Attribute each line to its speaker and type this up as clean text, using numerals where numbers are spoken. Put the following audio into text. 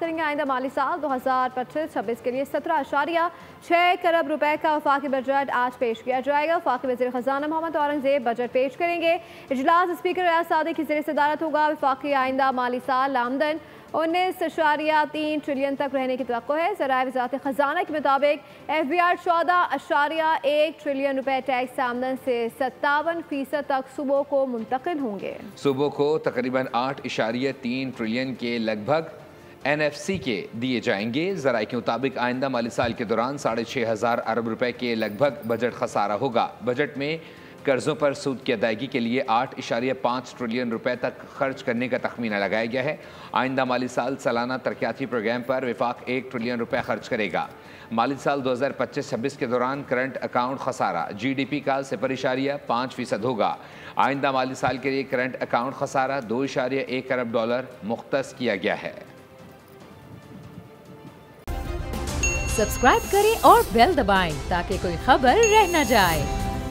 Speaker 1: करेंगे आइंदा माली साल 2025-26 के लिए 17.6 खरब रुपए का वफाकी बजट आज पेश किया जाएगा। वफाकी वज़ीर ख़जाना मोहम्मद औरंगज़ेब बजट पेश करेंगे। इजलास स्पीकर रियाज सादिक की ज़ेर सदारत होगा। वफाकी आइंदा माली साल आमदन 19.3 ट्रिलियन तक रहने की तवक्को है। ज़राए वज़ारत ख़जाना के मुताबिक FBR 14.1 ट्रिलियन रुपए टैक्स आमदन से 57% तक सूबों को मुंतकिल होंगे।
Speaker 2: सूबों को तकरीबन 8.3 ट्रिलियन के लगभग NFC के दिए जाएंगे। ज़राए के मुताबिक आइंदा माली साल के दौरान 6,500 अरब रुपए के लगभग बजट खसारा होगा। बजट में कर्जों पर सूद की अदायगी के लिए 8.5 ट्रिलियन रुपए तक खर्च करने का तखमीना लगाया गया है। आइंदा माली साल सालाना तरक्याती प्रोग्राम पर विफाक 1 ट्रिलियन रुपए खर्च करेगा। माली साल 2025-26 के दौरान करंट अकाउंट खसारा GDP का 0.5% होगा। आइंदा माली साल के लिए करंट अकाउंट खसारा $2.1 अरब मुख्तस किया गया है।
Speaker 3: सब्सक्राइब करें और बेल दबाएं ताकि कोई खबर रह न जाए।